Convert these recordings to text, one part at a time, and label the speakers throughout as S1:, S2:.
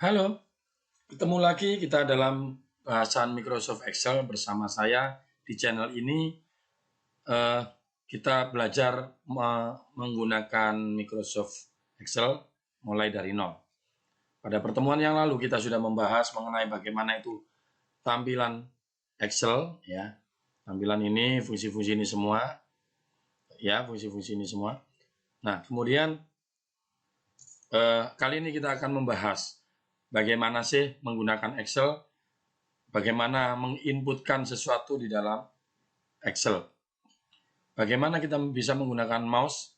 S1: Halo, ketemu lagi kita dalam bahasan Microsoft Excel bersama saya di channel ini. eh, Kita belajar menggunakan Microsoft Excel mulai dari nol. Pada pertemuan yang lalu kita sudah membahas mengenai bagaimana itu tampilan Excel, ya. Tampilan ini, fungsi-fungsi ini semua, ya, fungsi-fungsi ini semua. Nah, kemudian kali ini kita akan membahas bagaimana sih menggunakan Excel, bagaimana menginputkan sesuatu di dalam Excel, bagaimana kita bisa menggunakan mouse,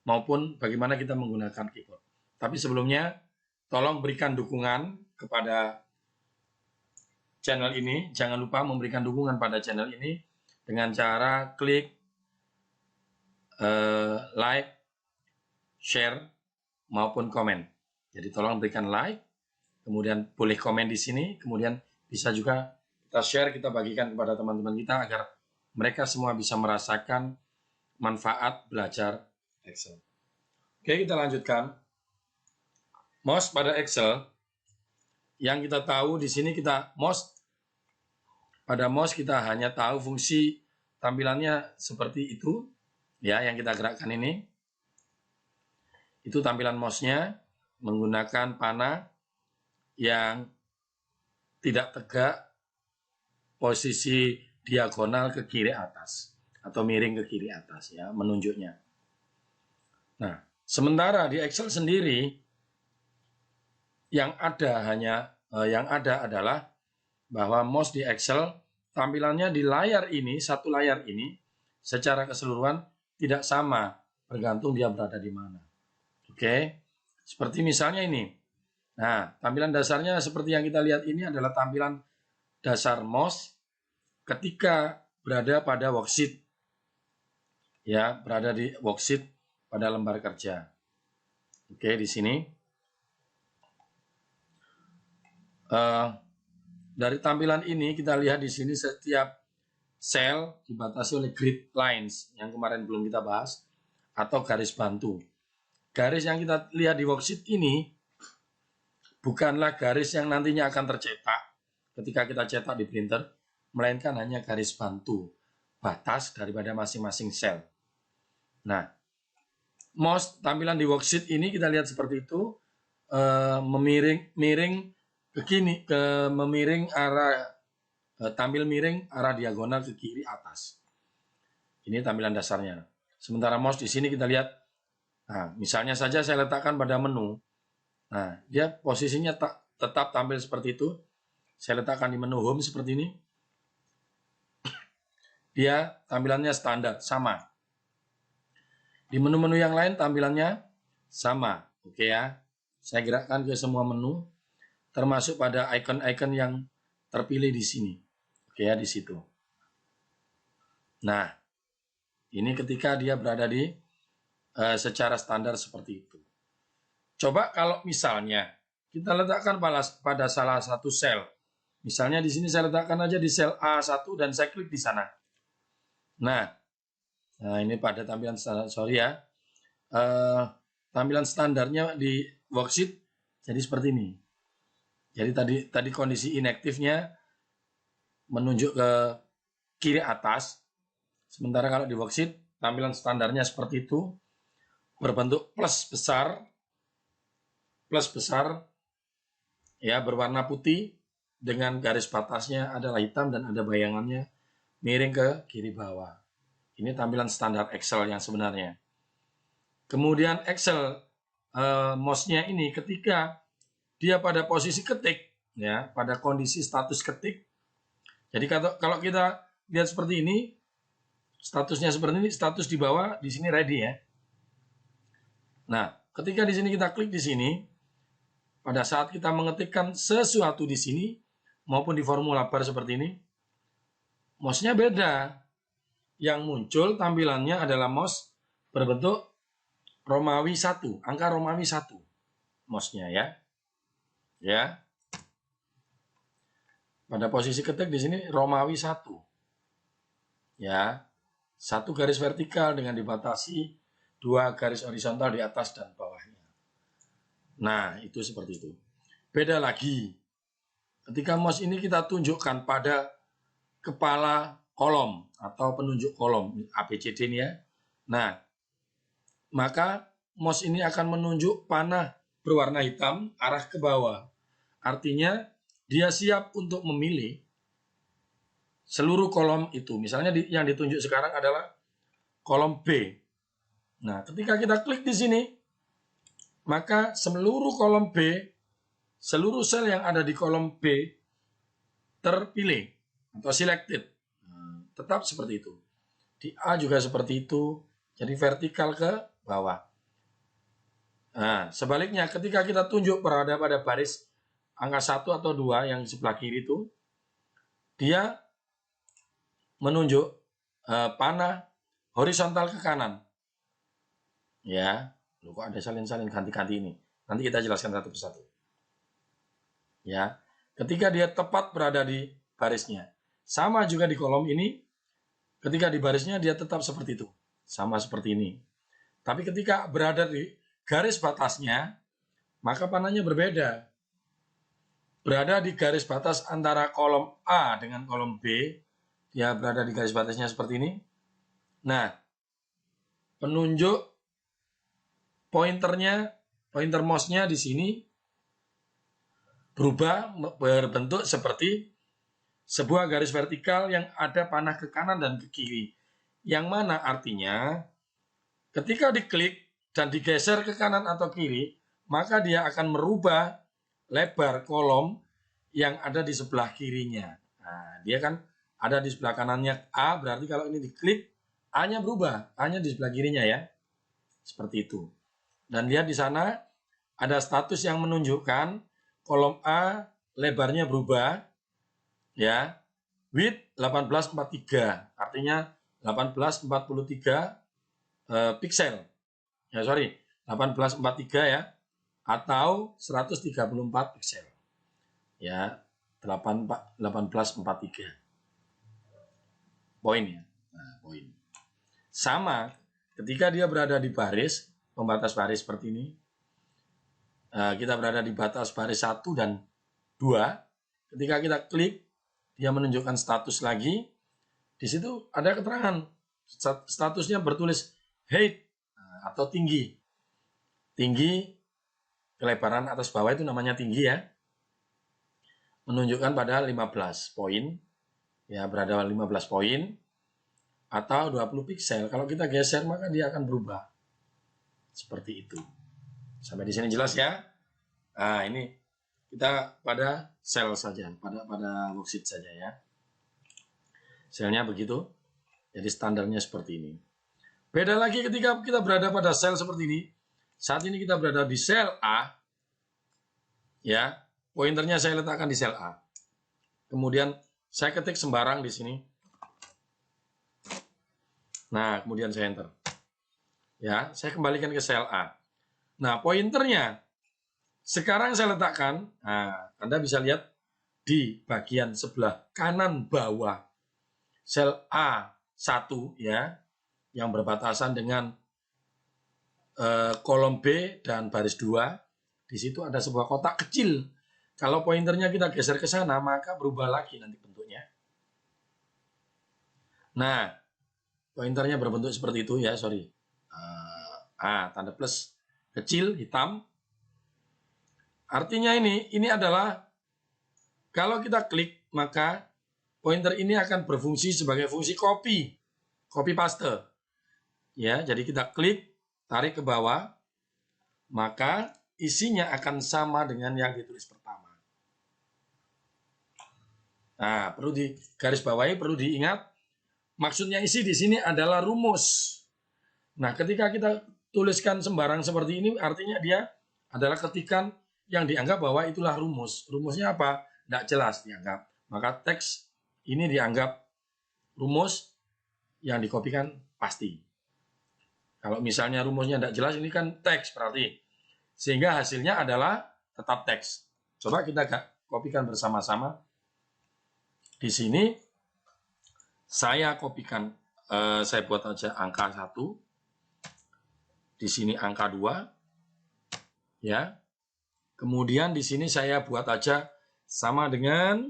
S1: maupun bagaimana kita menggunakan keyboard. Tapi sebelumnya, tolong berikan dukungan kepada channel ini. Jangan lupa memberikan dukungan pada channel ini dengan cara klik like, share, maupun komen. Jadi tolong berikan like, kemudian boleh komen di sini, kemudian bisa juga kita share, kita bagikan kepada teman-teman kita agar mereka semua bisa merasakan manfaat belajar Excel. Oke, kita lanjutkan. Mouse pada Excel, yang kita tahu di sini pada mouse kita hanya tahu fungsi tampilannya seperti itu, ya, yang kita gerakkan ini. Itu tampilan mouse-nya menggunakan panah yang tidak tegak, posisi diagonal ke kiri atas atau miring ke kiri atas, ya, menunjuknya. Nah, sementara di Excel sendiri yang ada adalah bahwa mouse di Excel tampilannya di layar ini, satu layar ini secara keseluruhan tidak sama, bergantung dia berada di mana. Oke, seperti misalnya ini. Nah, tampilan dasarnya seperti yang kita lihat ini adalah tampilan dasar mouse ketika berada pada worksheet. Ya, berada di worksheet pada lembar kerja. Oke, di sini. Dari tampilan ini kita lihat di sini setiap sel dibatasi oleh grid lines yang kemarin belum kita bahas, atau garis bantu. Garis yang kita lihat di worksheet ini bukanlah garis yang nantinya akan tercetak ketika kita cetak di printer, melainkan hanya garis bantu, batas daripada masing-masing sel. Nah, mouse tampilan di worksheet ini kita lihat seperti itu, miring ke kiri, memiring arah, tampil miring arah diagonal ke kiri atas. Ini tampilan dasarnya. Sementara mouse di sini kita lihat, nah, misalnya saja saya letakkan pada menu. Nah, dia posisinya tetap tampil seperti itu. Saya letakkan di menu home seperti ini. Dia tampilannya standar, sama. Di menu-menu yang lain tampilannya sama. Oke ya. Saya gerakkan ke semua menu, termasuk pada icon-icon yang terpilih di sini. Oke ya, di situ. Nah, ini ketika dia berada di secara standar seperti itu. Coba kalau misalnya kita letakkan pada salah satu sel. Misalnya di sini saya letakkan aja di sel A1 dan saya klik di sana. Nah, ini pada tampilan standar, sorry ya. Tampilan standarnya di worksheet jadi seperti ini. Jadi tadi kondisi inaktifnya menunjuk ke kiri atas. Sementara kalau di worksheet tampilan standarnya seperti itu, berbentuk plus besar, ya, berwarna putih dengan garis batasnya adalah hitam dan ada bayangannya miring ke kiri bawah. Ini tampilan standar Excel yang sebenarnya. Kemudian Excel mouse-nya ini ketika dia pada posisi ketik, ya, pada kondisi status ketik. Jadi kalau kita lihat seperti ini, statusnya seperti ini, status di bawah, di sini ready ya. Nah, ketika di sini kita klik di sini, pada saat kita mengetikkan sesuatu di sini maupun di formula bar seperti ini, mouse-nya beda. Yang muncul tampilannya adalah mouse berbentuk Romawi 1, angka Romawi 1 mouse-nya ya. Ya. Pada posisi ketik di sini Romawi 1. Ya. Satu garis vertikal dengan dibatasi 2 garis horizontal di atas dan bawahnya. Nah, itu seperti itu. Beda lagi. Ketika mouse ini kita tunjukkan pada kepala kolom atau penunjuk kolom ABCD ini ya. Nah, maka mouse ini akan menunjuk panah berwarna hitam arah ke bawah. Artinya dia siap untuk memilih seluruh kolom itu. Misalnya yang ditunjuk sekarang adalah kolom B. Nah, ketika kita klik di sini, maka seluruh kolom B, seluruh sel yang ada di kolom B terpilih atau selected. Tetap seperti itu. Di A juga seperti itu. Jadi vertikal ke bawah. Nah, sebaliknya ketika kita tunjuk berada pada baris angka 1 atau 2 yang di sebelah kiri itu, dia menunjuk panah horizontal ke kanan. Ya, loh kok ada salin-salin ganti-ganti ini. Nanti kita jelaskan satu persatu. Ya, ketika dia tepat berada di barisnya. Sama juga di kolom ini, ketika di barisnya dia tetap seperti itu. Sama seperti ini. Tapi ketika berada di garis batasnya, maka panahnya berbeda. Berada di garis batas antara kolom A dengan kolom B, dia berada di garis batasnya seperti ini. Nah, penunjuk pointer mouse-nya di sini berubah berbentuk seperti sebuah garis vertikal yang ada panah ke kanan dan ke kiri. Yang mana artinya ketika diklik dan digeser ke kanan atau kiri, maka dia akan merubah lebar kolom yang ada di sebelah kirinya. Nah, dia kan ada di sebelah kanannya A, berarti kalau ini diklik, A-nya berubah, A-nya di sebelah kirinya ya. Seperti itu. Dan lihat di sana ada status yang menunjukkan kolom A lebarnya berubah, ya, width 1843, artinya 1843 pixel. Ya, sorry, 1843 ya, atau 134 pixel. Ya, 1843. Poin ya. Nah, poin. Sama ketika dia berada di baris, pembatas baris seperti ini. Kita berada di batas baris 1 dan 2. Ketika kita klik, dia menunjukkan status lagi. Di situ ada keterangan. Statusnya bertulis height atau tinggi. Tinggi, kelebaran atas bawah itu namanya tinggi ya. Menunjukkan pada 15 poin. Ya, berada 15 poin atau 20 pixel. Kalau kita geser maka dia akan berubah. Seperti itu. Sampai di sini jelas ya. Nah, ini kita pada sel saja, pada worksheet saja ya. Selnya begitu. Jadi standarnya seperti ini. Beda lagi ketika kita berada pada sel seperti ini. Saat ini kita berada di sel A. Ya, pointernya saya letakkan di sel A. Kemudian saya ketik sembarang di sini. Nah, kemudian saya enter. Ya, saya kembalikan ke sel A. Nah, pointernya sekarang saya letakkan. Nah, Anda bisa lihat di bagian sebelah kanan bawah sel A1 ya, yang berbatasan dengan kolom B dan baris 2. Di situ ada sebuah kotak kecil. Kalau pointernya kita geser ke sana, maka berubah lagi nanti bentuknya. Nah, pointernya berbentuk seperti itu ya, sorry. Tanda plus kecil, hitam. Artinya ini adalah kalau kita klik, maka pointer ini akan berfungsi sebagai fungsi copy paste. Ya, jadi kita klik, tarik ke bawah, maka isinya akan sama dengan yang ditulis pertama. Nah, perlu di garis bawahi, perlu diingat, maksudnya isi di sini adalah rumus. Nah, ketika kita tuliskan sembarang seperti ini, artinya dia adalah ketikan yang dianggap bahwa itulah rumus. Rumusnya apa? Tidak jelas dianggap. Maka teks ini dianggap rumus yang dikopikan pasti. Kalau misalnya rumusnya tidak jelas, ini kan teks berarti. Sehingga hasilnya adalah tetap teks. Coba kita kopikan bersama-sama. Di sini saya kopikan, saya buat aja angka 1. Di sini angka 2. Ya. Kemudian di sini saya buat aja sama dengan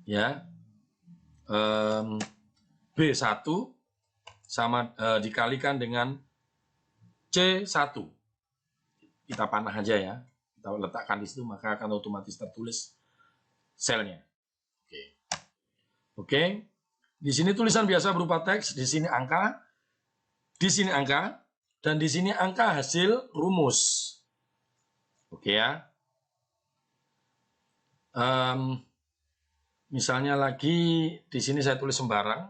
S1: ya B1 sama dikalikan dengan C1. Kita panah aja ya. Kita letakkan di situ maka akan otomatis tertulis selnya. Oke. Oke. Di sini tulisan biasa berupa teks, di sini angka, dan di sini angka hasil rumus. Oke ya. Misalnya lagi di sini saya tulis sembarang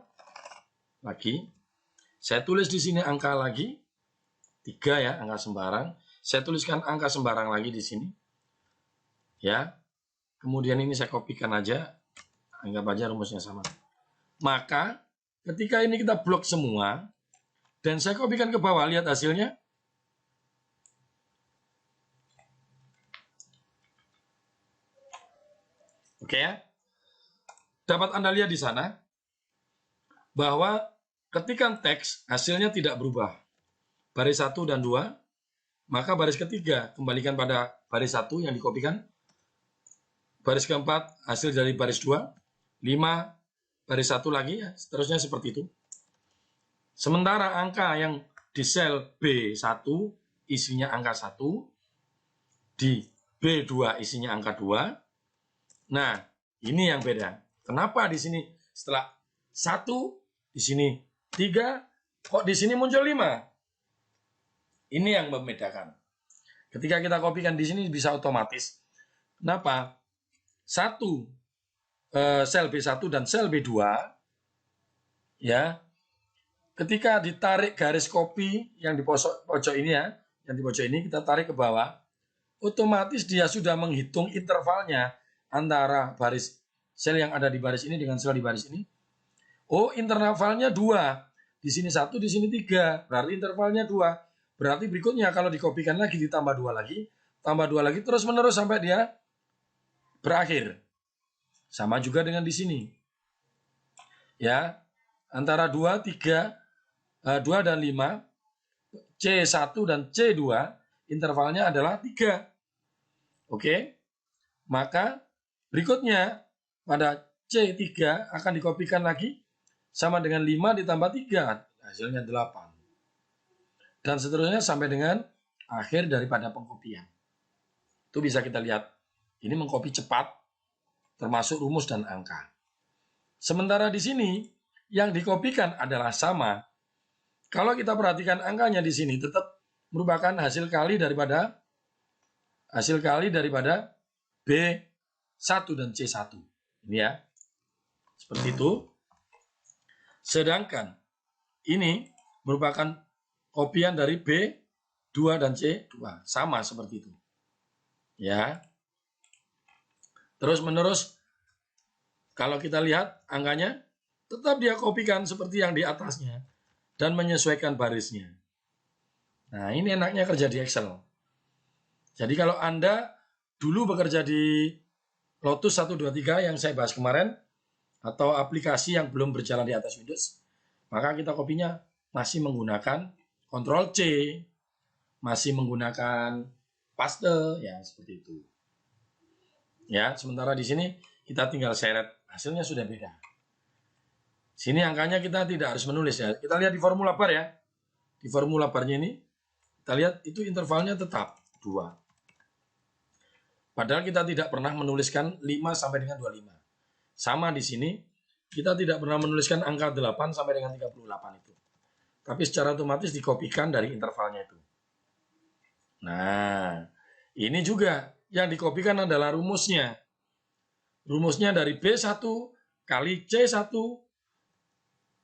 S1: lagi. Saya tulis di sini angka lagi 3 ya, angka sembarang. Saya tuliskan angka sembarang lagi di sini. Ya. Kemudian ini saya kopikan aja. Anggap aja rumusnya sama. Maka ketika ini kita blok semua dan saya kopikan ke bawah, lihat hasilnya. Oke ya. Dapat Anda lihat di sana bahwa ketika teks hasilnya tidak berubah. Baris 1 dan 2, maka baris ketiga kembalikan pada baris 1 yang dikopikan. Baris keempat hasil dari baris 2, 5 baris 1 lagi, seterusnya seperti itu. Sementara angka yang di sel B1 isinya angka 1, di B2 isinya angka 2. Nah, ini yang beda. Kenapa di sini setelah 1, di sini 3, kok di sini muncul 5? Ini yang membedakan. Ketika kita kopikan di sini bisa otomatis. Kenapa? Sel B1 dan sel B2 ya. Ketika ditarik garis copy yang di pojok ini ya, yang di pojok ini kita tarik ke bawah, otomatis dia sudah menghitung intervalnya antara baris sel yang ada di baris ini dengan sel di baris ini. Oh, intervalnya 2. Di sini 1, di sini 3. Berarti intervalnya 2. Berarti berikutnya kalau dikopikan lagi ditambah 2 lagi, tambah 2 lagi terus menerus sampai dia berakhir. Sama juga dengan di sini. Ya. Antara 2, 3, 2 dan 5, C1 dan C2 intervalnya adalah 3. Oke. Maka berikutnya pada C3 akan dikopikan lagi sama dengan 5 ditambah 3, hasilnya 8. Dan seterusnya sampai dengan akhir daripada pengkopian. Itu bisa kita lihat. Ini mengkopi cepat, termasuk rumus dan angka. Sementara di sini, yang dikopikan adalah sama. Kalau kita perhatikan angkanya di sini, tetap merupakan hasil kali daripada B1 dan C1. Ini ya. Seperti itu. Sedangkan ini merupakan kopian dari B2 dan C2. Sama seperti itu. Ya. Terus menerus kalau kita lihat angkanya tetap dia kopikan seperti yang di atasnya dan menyesuaikan barisnya. Nah, ini enaknya kerja di Excel. Jadi kalau Anda dulu bekerja di Lotus 123 yang saya bahas kemarin atau aplikasi yang belum berjalan di atas Windows, maka kita kopinya masih menggunakan Ctrl C, masih menggunakan paste, ya seperti itu. Ya, sementara di sini kita tinggal seret, hasilnya sudah beda. Sini angkanya kita tidak harus menulis ya. Kita lihat di formula bar ya. Di formula barnya ini, kita lihat itu intervalnya tetap 2. Padahal kita tidak pernah menuliskan 5 sampai dengan 25. Sama di sini, kita tidak pernah menuliskan angka 8 sampai dengan 38 itu. Tapi secara otomatis dikopikan dari intervalnya itu. Nah, ini juga yang dikopikan adalah rumusnya. Rumusnya dari B1 kali C1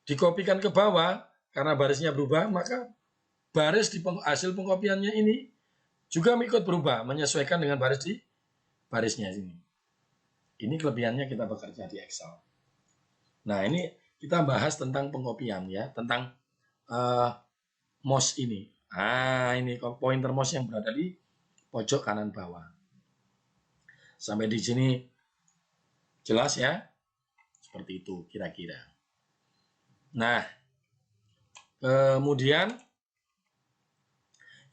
S1: dikopikan ke bawah karena barisnya berubah, maka baris di hasil pengkopiannya ini juga ikut berubah menyesuaikan dengan baris di barisnya ini. Ini kelebihannya kita bekerja di Excel. Nah, ini kita bahas tentang pengkopian ya, tentang mouse ini. Nah, ini pointer mouse yang berada di pojok kanan bawah. Sampai di sini jelas ya? Seperti itu kira-kira. Nah, kemudian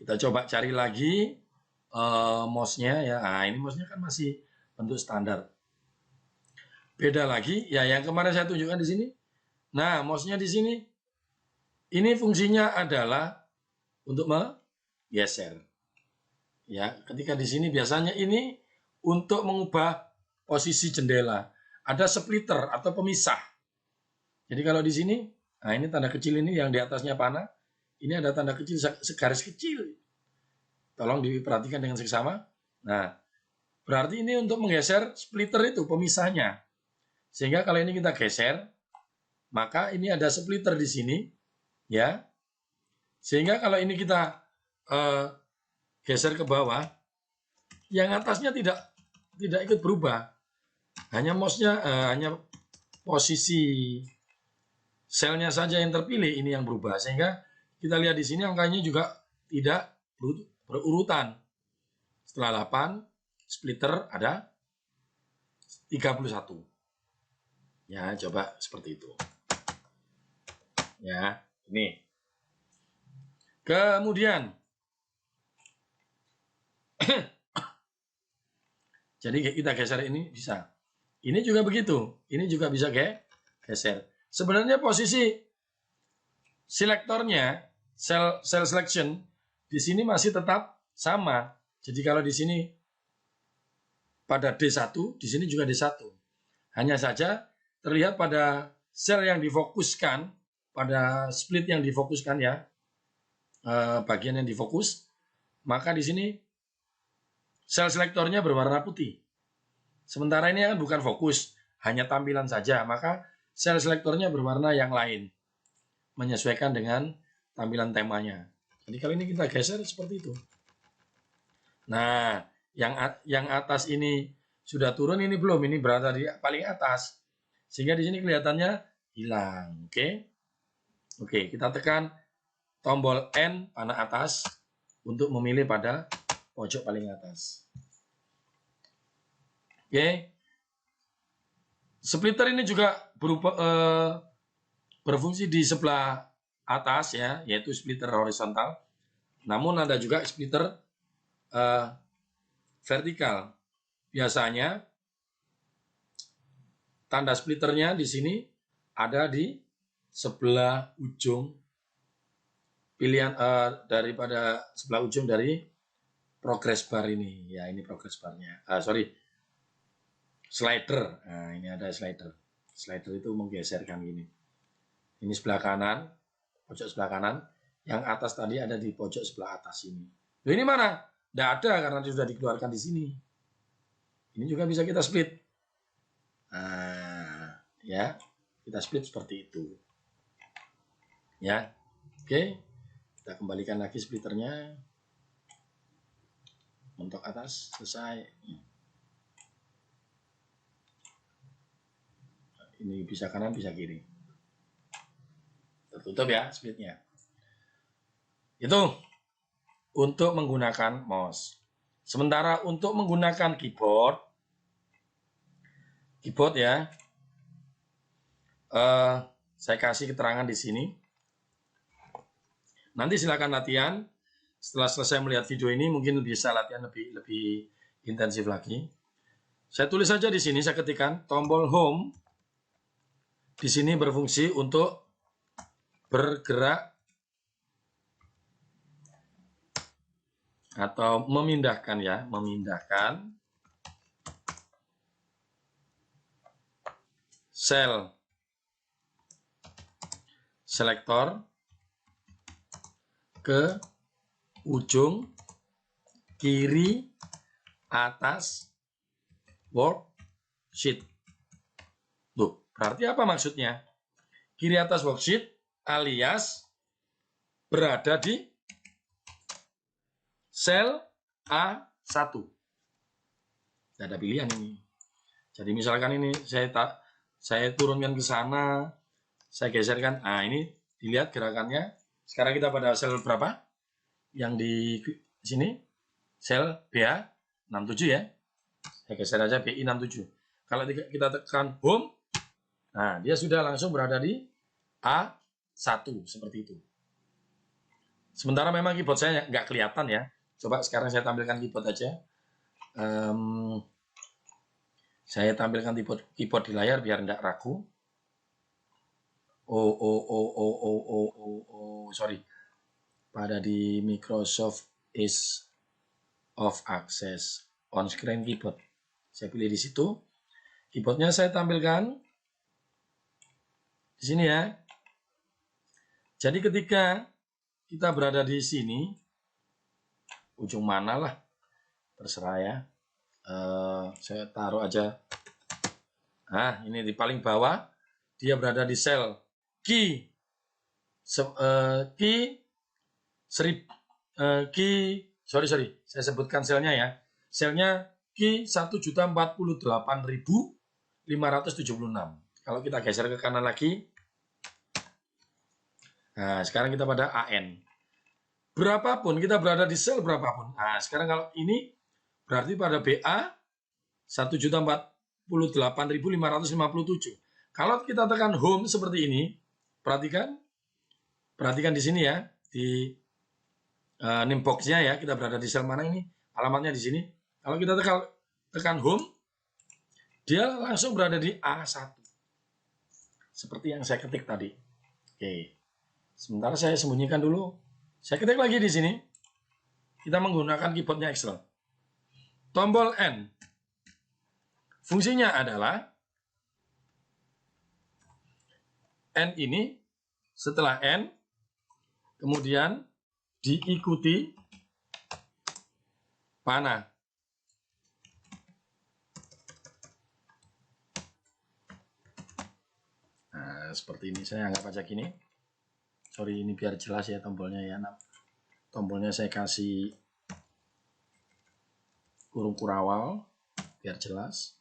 S1: kita coba cari lagi mouse-nya ya. Nah, ini mouse-nya kan masih bentuk standar. Beda lagi ya yang kemarin saya tunjukkan di sini. Nah, mouse-nya di sini ini fungsinya adalah untuk menggeser. Ya, ketika di sini biasanya ini untuk mengubah posisi jendela. Ada splitter atau pemisah. Jadi kalau di sini, nah ini tanda kecil ini yang di atasnya panah, ini ada tanda kecil segaris kecil. Tolong diperhatikan dengan seksama. Nah, berarti ini untuk menggeser splitter itu pemisahnya. Sehingga kalau ini kita geser, maka ini ada splitter di sini, ya. Sehingga kalau ini kita geser ke bawah, yang atasnya tidak ikut berubah. Hanya mouse-nya hanya posisi selnya saja yang terpilih ini yang berubah. Sehingga kita lihat di sini angkanya juga tidak berurutan. Setelah 8, splitter ada 31. Ya, coba seperti itu. Ya, ini. Kemudian jadi kita geser ini bisa. Ini juga begitu. Ini juga bisa geser. Sebenarnya posisi selektornya, cell selection di sini masih tetap sama. Jadi kalau di sini pada D1, di sini juga D1. Hanya saja terlihat pada sel yang difokuskan, pada split yang difokuskan ya, bagian yang difokus, maka di sini sel selektornya berwarna putih. Sementara ini kan bukan fokus, hanya tampilan saja, maka sel selektornya berwarna yang lain, menyesuaikan dengan tampilan temanya. Jadi kalau ini kita geser seperti itu. Nah, yang atas ini sudah turun, ini belum, ini berada di paling atas. Sehingga di sini kelihatannya hilang. Oke, kita tekan tombol N panah atas untuk memilih pada pojok paling atas. Oke. Splitter ini juga berfungsi di sebelah atas ya, yaitu splitter horizontal. Namun ada juga splitter vertikal. Biasanya tanda splitternya di sini ada di sebelah ujung pilihan daripada sebelah ujung dari progress bar ini. Ya, ini progress barnya. Slider. Nah, ini ada slider. Slider itu menggeserkan gini. Ini sebelah kanan, pojok sebelah kanan. Yang atas tadi ada di pojok sebelah atas ini. Loh, ini mana? Tidak ada karena sudah dikeluarkan di sini. Ini juga bisa kita split. Nah, ya, kita split seperti itu. Ya, oke. Kita kembalikan lagi splitternya. Mentok atas, selesai. Ini bisa kanan, bisa kiri. Tertutup ya splitnya. Itu untuk menggunakan mouse. Sementara untuk menggunakan keyboard ya, saya kasih keterangan di sini. Nanti silakan latihan. Setelah selesai melihat video ini, mungkin bisa latihan lebih intensif lagi. Saya tulis saja di sini, saya ketikkan tombol home. Di sini berfungsi untuk bergerak atau memindahkan ya, memindahkan sel selektor ke ujung kiri atas worksheet. Tuh, berarti apa maksudnya? Kiri atas worksheet alias berada di sel A1. Tidak ada pilihan ini. Jadi misalkan ini saya turunkan ke sana, saya geserkan. Nah, ini dilihat gerakannya. Sekarang kita pada sel berapa? Yang di sini sel BA67 ya. Saya geser aja BI67. Kalau kita tekan home, nah dia sudah langsung berada di A1 seperti itu. Sementara memang keyboard saya nggak kelihatan ya. Coba sekarang saya tampilkan keyboard aja. Saya tampilkan keyboard di layar biar nggak ragu. Sorry. Pada di Microsoft is of access on screen keyboard. Saya pilih di situ. Keyboardnya saya tampilkan di sini ya. Jadi ketika kita berada di sini, ujung mana lah, terserah ya. Saya taruh aja. Nah, ini di paling bawah, dia berada di sel key sorry, saya sebutkan selnya ya. Selnya key 1.048.576. Kalau kita geser ke kanan lagi, nah sekarang kita pada AN. Berapapun kita berada di sel berapapun. Nah sekarang kalau ini berarti pada BA 1.048.557. Kalau kita tekan home seperti ini, perhatikan di sini ya, di name box-nya ya, kita berada di sel mana ini, alamatnya di sini. Kalau kita tekan home, dia langsung berada di A1. Seperti yang saya ketik tadi. Oke. Sementara saya sembunyikan dulu. Saya ketik lagi di sini. Kita menggunakan keyboardnya Excel. Tombol N. Fungsinya adalah N ini, setelah N, kemudian diikuti panah. Nah, seperti ini. Saya anggap aja gini. Sorry, ini biar jelas ya tombolnya ya. Tombolnya saya kasih kurung kurawal biar jelas.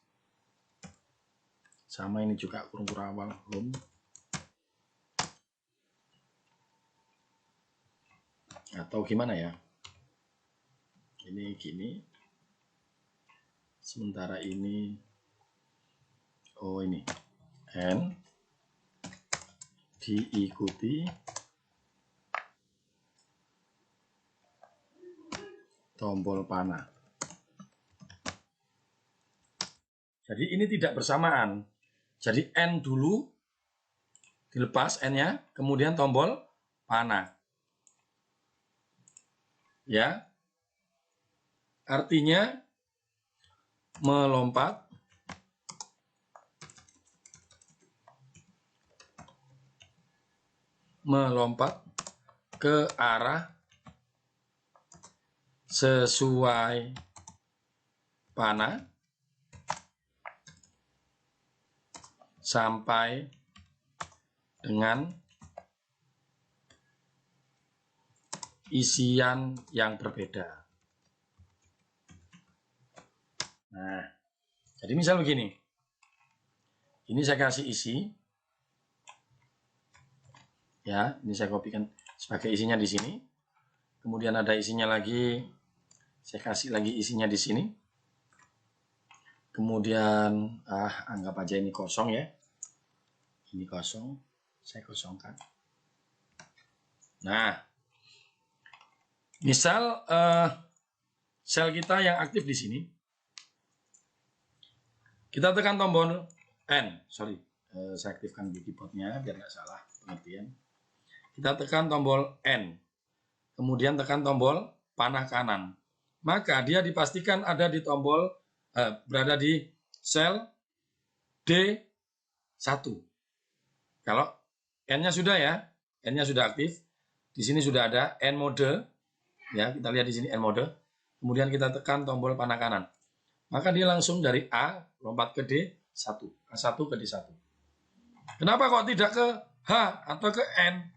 S1: Sama ini juga kurung kurawal home. Atau gimana ya? Ini gini. Sementara ini ini N diikuti tombol panah. Jadi ini tidak bersamaan. Jadi N dulu dilepas N-nya, kemudian tombol panah. Ya. Artinya melompat ke arah sesuai panah sampai dengan isian yang berbeda. Nah, jadi misal begini. Ini saya kasih isi. Ya, ini saya kopikan sebagai isinya di sini. Kemudian ada isinya lagi. Saya kasih lagi isinya di sini. Kemudian anggap aja ini kosong ya. Ini kosong, saya kosongkan. Nah, misal sel kita yang aktif di sini, kita tekan tombol N. Sorry, saya aktifkan di keyboardnya biar nggak salah pengertian. Kita tekan tombol N, kemudian tekan tombol panah kanan. Maka dia dipastikan ada di tombol berada di sel D1. Kalau N-nya sudah ya, N-nya sudah aktif. Di sini sudah ada N mode. Ya, kita lihat di sini N mode. Kemudian kita tekan tombol panah kanan. Maka dia langsung dari A lompat ke D1. A1 ke D1. Kenapa kok tidak ke H atau ke N?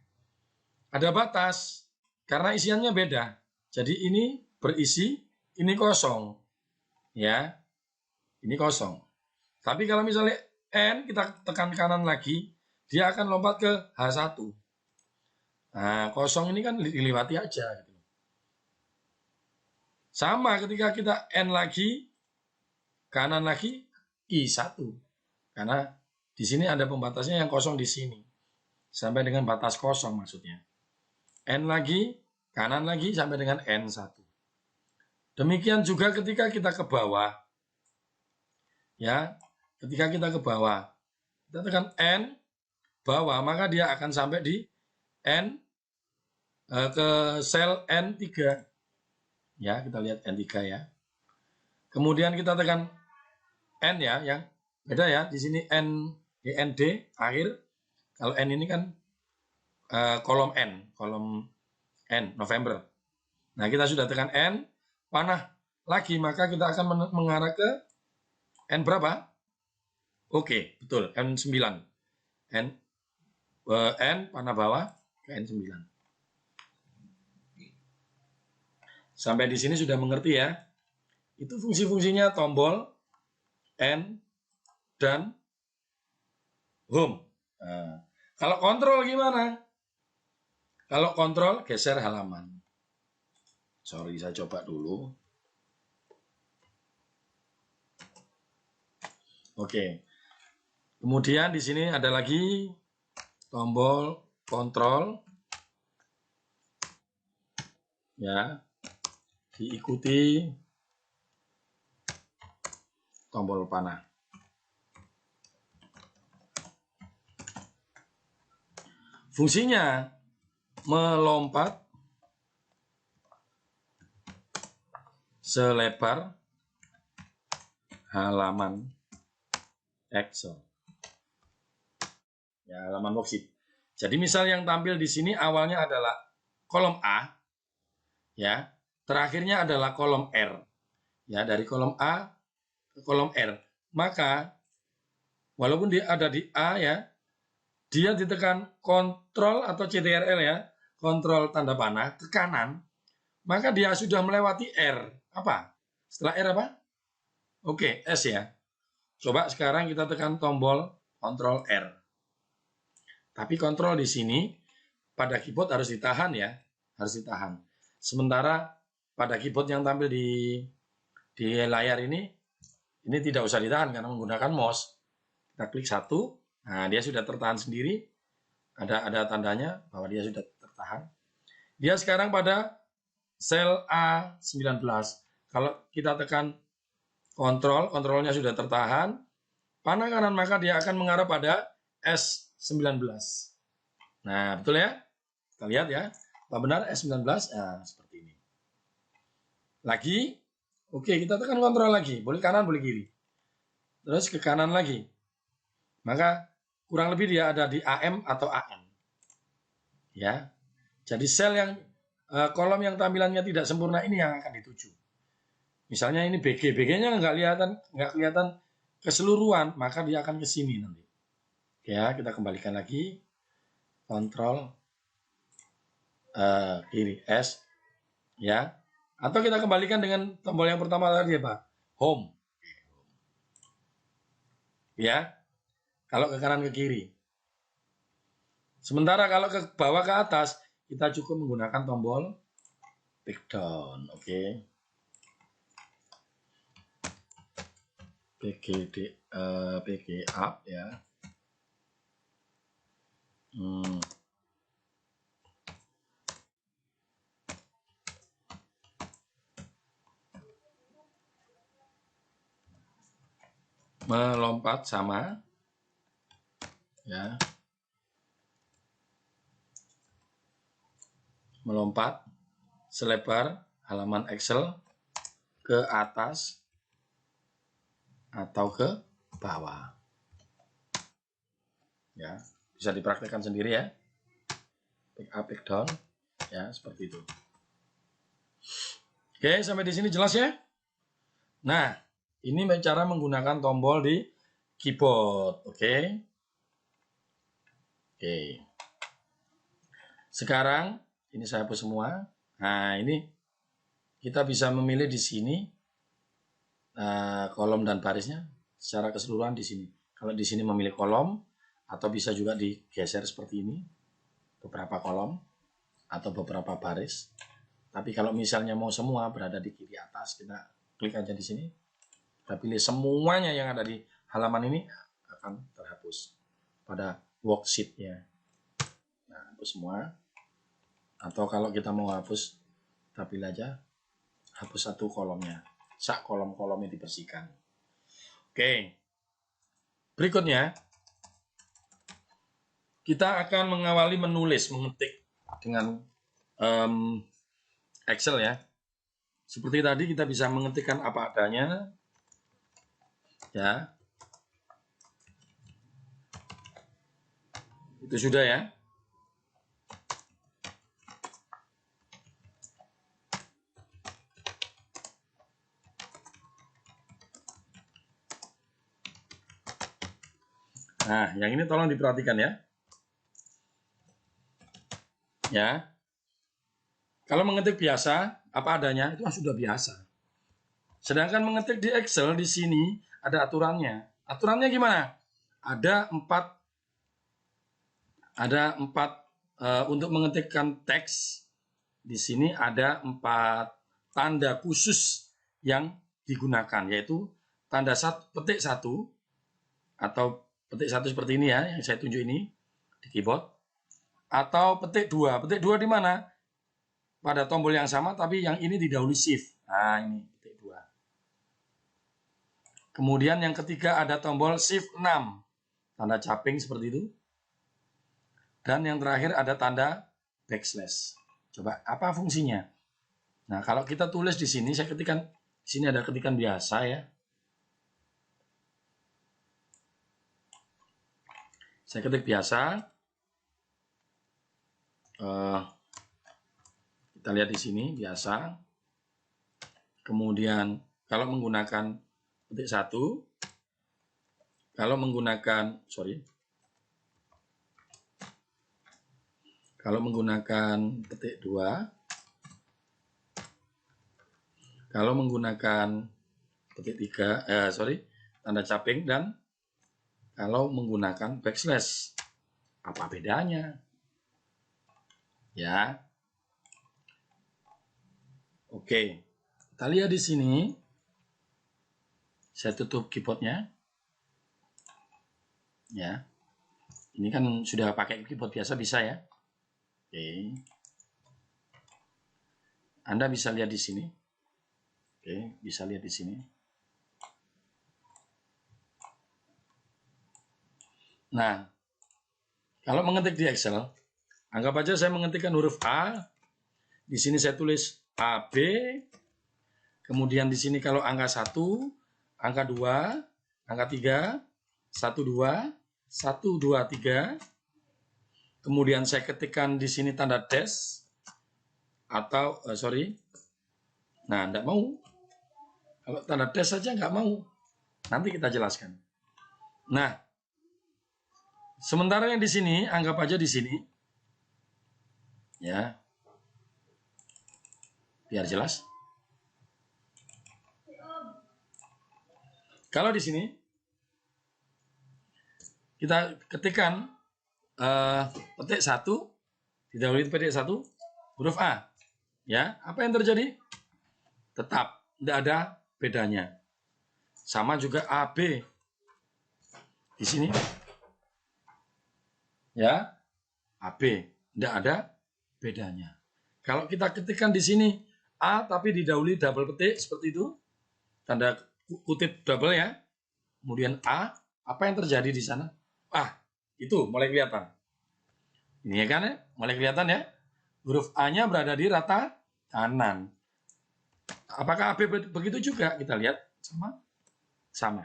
S1: Ada batas. Karena isiannya beda. Jadi ini berisi, ini kosong. Ya, ini kosong. Tapi kalau misalnya N, kita tekan kanan lagi, dia akan lompat ke H1. Nah, kosong ini kan dilewati aja. Gitu. Sama ketika kita N lagi, kanan lagi, I1. Karena di sini ada pembatasnya yang kosong di sini. Sampai dengan batas kosong maksudnya. N lagi, kanan lagi, sampai dengan N1. Demikian juga ketika kita ke bawah, ya, ketika kita ke bawah, kita tekan N, bawah, maka dia akan sampai di N, ke sel N3. Ya, kita lihat N3 ya. Kemudian kita tekan N ya, yang beda ya, di sini N, END, akhir. Kalau N ini kan kolom N, November. Nah, kita sudah tekan N, panah lagi, maka kita akan mengarah ke N berapa? Oke, betul, N9. N panah bawah ke N9. Sampai di sini sudah mengerti ya. Itu fungsi-fungsinya tombol, N, dan home. Nah, kalau kontrol gimana? Kalau kontrol, geser halaman. Sorry, saya coba dulu. Oke. Kemudian di sini ada lagi tombol kontrol. Ya. Diikuti tombol panah. Fungsinya melompat selebar halaman Excel. Ya, halaman worksheet. Jadi misal yang tampil di sini awalnya adalah kolom A, ya, terakhirnya adalah kolom R. Ya, dari kolom A ke kolom R. Maka walaupun dia ada di A ya, dia ditekan kontrol atau CTRL ya, kontrol tanda panah ke kanan, maka dia sudah melewati R. Apa? Setelah R apa? Oke, S ya. Coba sekarang kita tekan tombol kontrol R. Tapi kontrol di sini pada keyboard harus ditahan ya, harus ditahan. Sementara pada keyboard yang tampil di layar ini tidak usah ditahan karena menggunakan mouse. Kita klik satu, nah dia sudah tertahan sendiri. Ada tandanya bahwa dia sudah tertahan. Dia sekarang pada sel A19. Kalau kita tekan kontrolnya sudah tertahan, panah kanan maka dia akan mengarah pada S19. Nah, betul ya? Kita lihat ya. Apa benar S19? Nah, seperti ini. Lagi, oke, kita tekan kontrol lagi. Boleh kanan, boleh kiri. Terus ke kanan lagi. Maka kurang lebih dia ada di AM atau AN. Ya. Jadi sel yang kolom yang tampilannya tidak sempurna ini yang akan dituju. Misalnya ini BG, BG-nya nggak kelihatan keseluruhan, maka dia akan ke sini nanti. Ya, kita kembalikan lagi. Kontrol kiri S, ya. Atau kita kembalikan dengan tombol yang pertama tadi apa? Home. Ya. Kalau ke kanan ke kiri. Sementara kalau ke bawah ke atas, kita cukup menggunakan tombol back down, oke. BG up ya. Melompat sama, ya. Melompat selebar halaman Excel ke atas atau ke bawah. Ya, bisa dipraktekkan sendiri ya. Back up, back down, ya seperti itu. Oke, sampai di sini jelas ya. Nah, ini cara menggunakan tombol di keyboard, oke. Oke. Sekarang ini saya hapus semua. Nah, ini kita bisa memilih di sini kolom dan barisnya secara keseluruhan di sini. Kalau di sini memilih kolom, atau bisa juga digeser seperti ini, beberapa kolom atau beberapa baris. Tapi kalau misalnya mau semua berada di kiri atas, kita klik aja di sini. Kita pilih semuanya yang ada di halaman ini akan terhapus pada worksheet-nya. Nah, hapus semua. Atau kalau kita mau hapus, kita pilih aja hapus satu kolomnya. Sak kolom-kolomnya dibersihkan. Oke. Berikutnya, kita akan mengawali mengetik dengan Excel ya. Seperti tadi kita bisa mengetikkan apa adanya. Ya. Itu sudah ya. Nah, yang ini tolong diperhatikan ya. Ya. Kalau mengetik biasa, apa adanya, itu sudah biasa. Sedangkan mengetik di Excel, di sini ada aturannya. Aturannya gimana? Ada empat untuk mengetikkan teks. Di sini ada 4 tanda khusus yang digunakan, yaitu tanda petik 1 atau petik 1 seperti ini ya, yang saya tunjuk ini di keyboard, atau petik 2. Petik 2 di mana? Pada tombol yang sama, tapi yang ini didahului shift. Nah, ini petik 2. Kemudian yang ketiga ada tombol shift 6, tanda caping seperti itu. Dan yang terakhir ada tanda backslash. Coba apa fungsinya? Nah, kalau kita tulis di sini, saya ketikkan di sini ada ketikan biasa ya. Saya ketik biasa. Kita lihat di sini biasa. Kemudian kalau menggunakan petik 1, kalau menggunakan petik 2, kalau menggunakan petik 3, tanda caping, dan kalau menggunakan backslash. Apa bedanya? Ya. Oke. Kita lihat di sini. Saya tutup keyboardnya. Ya. Ini kan sudah pakai keyboard biasa, bisa ya. Oke. Anda bisa lihat di sini. Oke, bisa lihat di sini. Nah, kalau mengetik di Excel, anggap aja saya mengetikkan huruf A. Di sini saya tulis AB. Kemudian di sini kalau angka 1, angka 2, angka 3, 1, 2, 1, 2, 3. Kemudian saya ketikkan di sini tanda dash atau Nah, enggak mau. Kalau tanda dash saja enggak mau. Nanti kita jelaskan. Nah, sementara yang di sini, anggap aja di sini. Ya. Biar jelas. Kalau di sini kita ketikkan petik 1, didahului petik 1, huruf A. Ya, apa yang terjadi? Tetap tidak ada bedanya. Sama juga AB. Di sini. Ya, AB, tidak ada bedanya. Kalau kita ketikkan di sini A tapi didahului double petik seperti itu, tanda kutip double ya. Kemudian A, apa yang terjadi di sana? Itu mulai kelihatan. Ini ya kan ya, mulai kelihatan ya. Huruf A-nya berada di rata kanan. Apakah AB begitu juga? Kita lihat sama.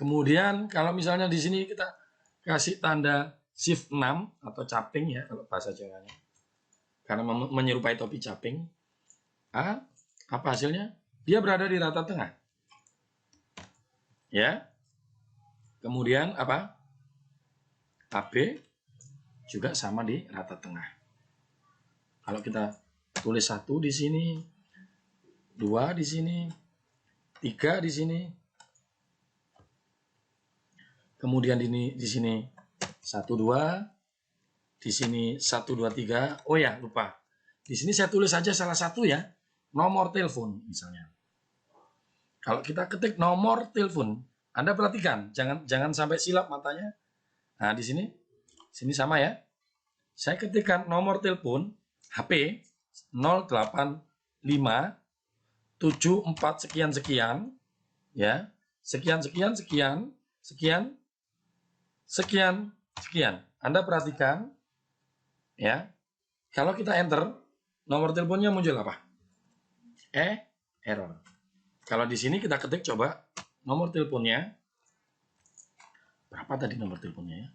S1: Kemudian kalau misalnya di sini kita kasih tanda shift 6 atau caping ya kalau bahasa Jawanya. Karena menyerupai topi caping. Apa hasilnya? Dia berada di rata tengah. Ya. Kemudian apa? AB juga sama di rata tengah. Kalau kita tulis 1 di sini, 2 di sini, 3 di sini. Kemudian di sini 1 2, di sini 1 2 3. Oh ya, lupa. Di sini saya tulis saja salah satu ya, nomor telepon misalnya. Kalau kita ketik nomor telepon, Anda perhatikan, jangan sampai silap matanya. Nah, di sini sama ya. Saya ketikkan nomor telepon HP 085 74 sekian sekian, ya, sekian sekian sekian sekian sekian sekian. Anda perhatikan, ya, kalau kita enter, nomor teleponnya muncul apa? Error. Kalau di sini kita ketik coba nomor teleponnya. Berapa tadi nomor teleponnya ya?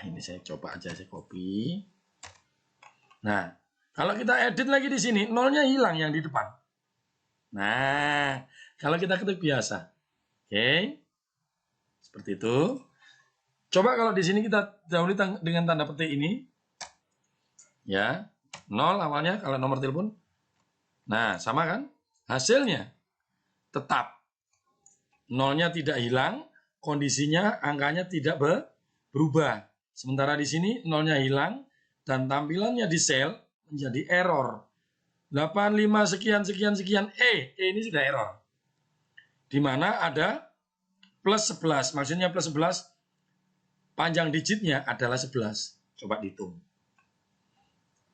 S1: Ini saya coba aja, saya copy. Nah, kalau kita edit lagi di sini, nolnya hilang yang di depan. Nah, kalau kita ketik biasa. Oke. Seperti itu. Coba kalau di sini kita dahului dengan tanda petik ini. Ya, 0 awalnya kalau nomor telepon. Nah, sama kan? Hasilnya tetap. Nolnya tidak hilang, kondisinya angkanya tidak berubah. Sementara di sini nolnya hilang dan tampilannya di sel menjadi error. 85 sekian sekian sekian ini sudah error. Di mana ada plus 11, maksudnya plus 11 panjang digitnya adalah 11. Coba dihitung.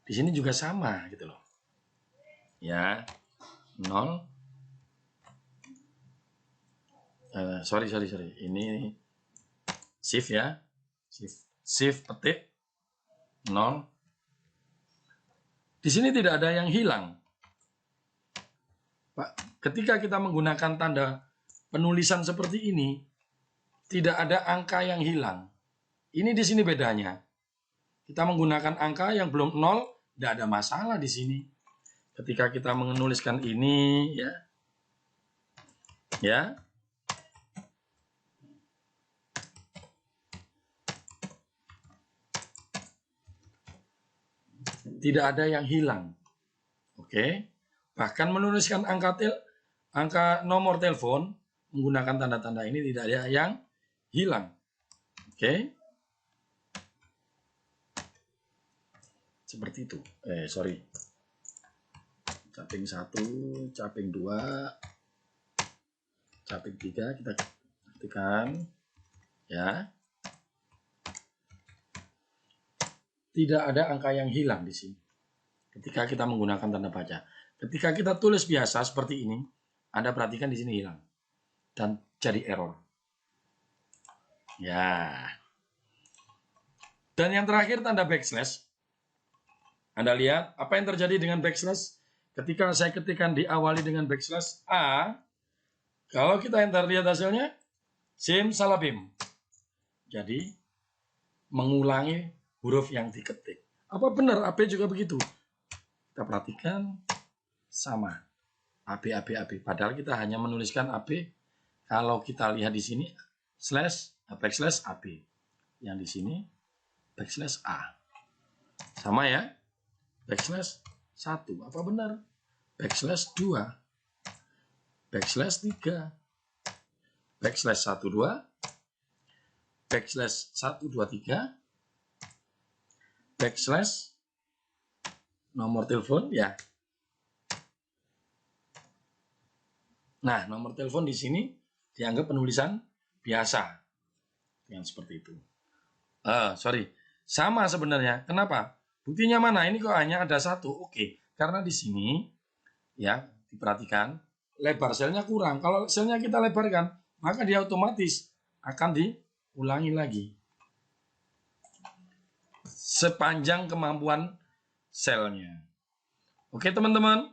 S1: Di sini juga sama gitu loh. Ya, 0. Sorry. Ini shift ya. Shift petik 0. Di sini tidak ada yang hilang. Pak, ketika kita menggunakan tanda penulisan seperti ini, tidak ada angka yang hilang. Ini di sini bedanya. Kita menggunakan angka yang belum 0, tidak ada masalah di sini. Ketika kita menuliskan ini, ya, tidak ada yang hilang. Oke. Bahkan menuliskan angka nomor telepon menggunakan tanda-tanda ini tidak ada yang hilang. Oke. Seperti itu. Sorry. Caping 1, caping 2, caping 3 kita ketikkan, ya. Tidak ada angka yang hilang di sini. Ketika kita menggunakan tanda baca. Ketika kita tulis biasa seperti ini, Anda perhatikan di sini hilang dan jadi error. Ya. Dan yang terakhir tanda backslash. Anda lihat apa yang terjadi dengan backslash? Ketika saya ketikkan diawali dengan backslash A, kalau kita enter lihat hasilnya, simsalabim. Jadi, mengulangi huruf yang diketik. Apa benar AB juga begitu? Kita perhatikan, sama. AB. Padahal kita hanya menuliskan AB. Kalau kita lihat di sini, backslash AB. Yang di sini, backslash A. Sama ya? Backslash 1, apa benar? Backslash 2, backslash 3, backslash 1, 2, backslash 1, 2, 3, backslash nomor telepon, ya. Nah, nomor telepon di sini dianggap penulisan biasa. Yang seperti itu. Sorry. Sama sebenarnya. Kenapa? Buktinya mana? Ini kok hanya ada 1. Oke. Karena di sini, ya, diperhatikan, lebar selnya kurang. Kalau selnya kita lebarkan, maka dia otomatis akan diulangi lagi. Sepanjang kemampuan selnya. Oke teman-teman,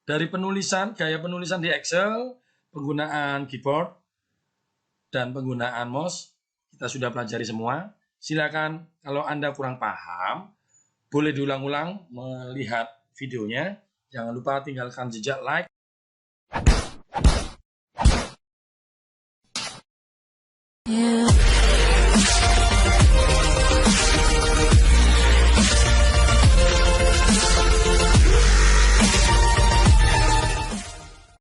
S1: dari penulisan, gaya penulisan di Excel, penggunaan keyboard, dan penggunaan mouse, kita sudah pelajari semua. Silakan kalau Anda kurang paham, boleh diulang-ulang melihat videonya. Jangan lupa tinggalkan jejak like.